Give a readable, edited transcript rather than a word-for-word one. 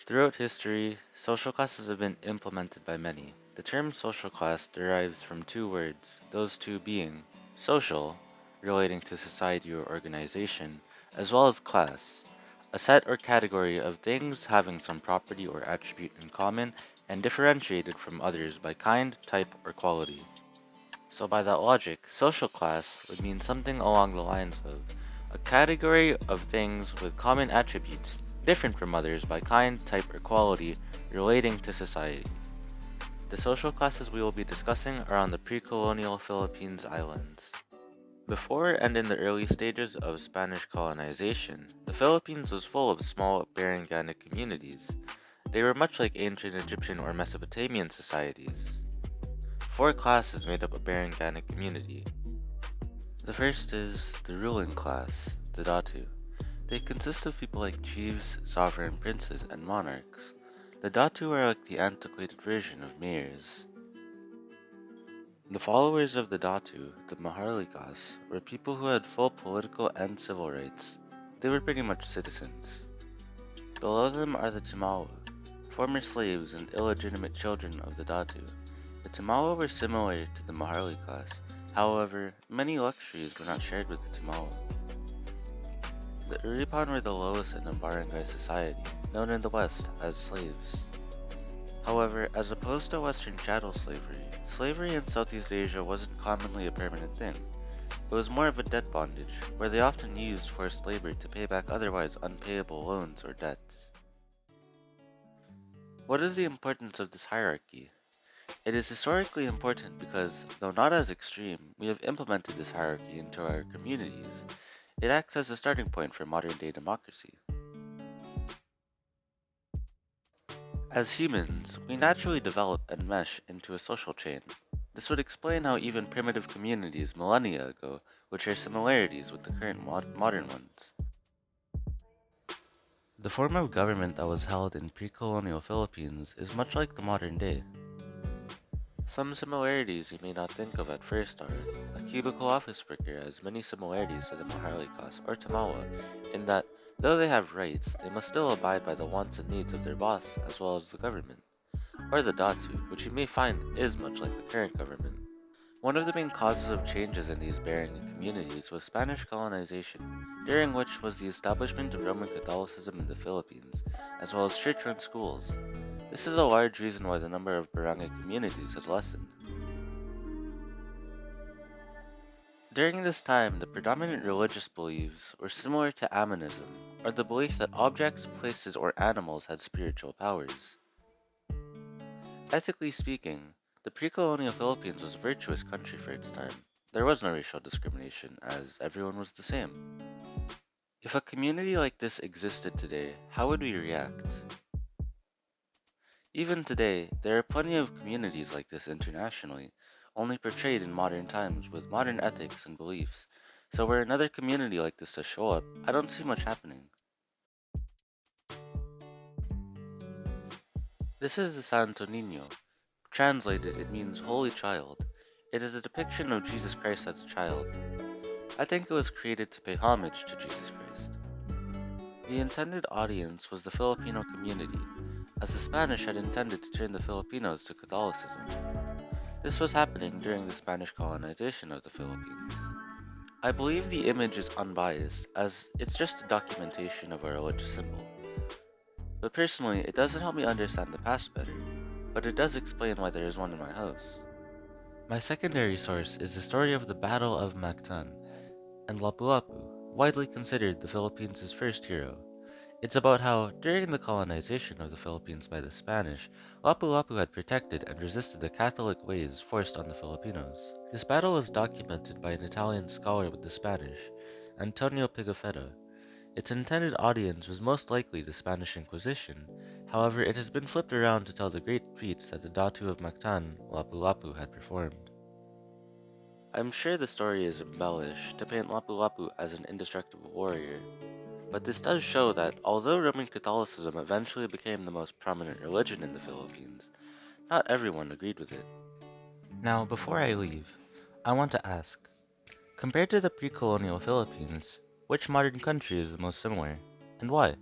Throughout history, social classes have been implemented by many. The term social class derives from two words, those two being social, relating to society or organization, as well as class, a set or category of things having some property or attribute in common and differentiated from others by kind, type, or quality. So by that logic, social class would mean something along the lines of a category of things with common attributes, different from others by kind, type, or quality, relating to society. The social classes we will be discussing are on the pre-colonial Philippines islands. Before and in the early stages of Spanish colonization, the Philippines was full of small Baranganic communities. They were much like ancient Egyptian or Mesopotamian societies. Four classes made up a Baranganic community. The first is the ruling class, the Datu. They consist of people like chiefs, sovereign princes, and monarchs. The Datu are like the antiquated version of mayors. The followers of the Datu, the Maharlikas, were people who had full political and civil rights. They were pretty much citizens. Below them are the Timawa, former slaves and illegitimate children of the Datu. The Timawa were similar to the Maharlikas, however, many luxuries were not shared with the Timawa. The Uripan were the lowest in the barangay society, known in the West as slaves. However, as opposed to Western chattel slavery, slavery in Southeast Asia wasn't commonly a permanent thing. It was more of a debt bondage, where they often used forced labor to pay back otherwise unpayable loans or debts. What is the importance of this hierarchy? It is historically important because, though not as extreme, we have implemented this hierarchy into our communities. It acts as a starting point for modern day democracy. As humans, we naturally develop and mesh into a social chain. This would explain how even primitive communities millennia ago would share similarities with the current modern ones. The form of government that was held in pre-colonial Philippines is much like the modern day. Some similarities you may not think of at first are a cubicle office worker has many similarities to the Maharlikas or Tamawa in that, though they have rights, they must still abide by the wants and needs of their boss as well as the government, or the Datu, which you may find is much like the current government. One of the main causes of changes in these Barangan communities was Spanish colonization, during which was the establishment of Roman Catholicism in the Philippines, as well as church-run schools. This is a large reason why the number of barangay communities has lessened. During this time, the predominant religious beliefs were similar to Aminism, or the belief that objects, places, or animals had spiritual powers. Ethically speaking, the pre-colonial Philippines was a virtuous country for its time. There was no racial discrimination, as everyone was the same. If a community like this existed today, how would we react? Even today, there are plenty of communities like this internationally, only portrayed in modern times with modern ethics and beliefs. So were another community like this to show up, I don't see much happening. This is the Santo Niño. Translated, it means Holy Child. It is a depiction of Jesus Christ as a child. I think it was created to pay homage to Jesus Christ. The intended audience was the Filipino community, as the Spanish had intended to turn the Filipinos to Catholicism. This was happening during the Spanish colonization of the Philippines. I believe the image is unbiased, as it's just a documentation of a religious symbol. But personally, it doesn't help me understand the past better, but it does explain why there is one in my house. My secondary source is the story of the Battle of Mactan, and Lapu-Lapu, widely considered the Philippines' first hero. It's about how, during the colonization of the Philippines by the Spanish, Lapu-Lapu had protected and resisted the Catholic ways forced on the Filipinos. This battle was documented by an Italian scholar with the Spanish, Antonio Pigafetta. Its intended audience was most likely the Spanish Inquisition, however it has been flipped around to tell the great feats that the Datu of Mactan, Lapu-Lapu, had performed. I'm sure the story is embellished to paint Lapu-Lapu as an indestructible warrior, but this does show that, although Roman Catholicism eventually became the most prominent religion in the Philippines, not everyone agreed with it. Now, before I leave, I want to ask, compared to the pre-colonial Philippines, which modern country is the most similar, and why?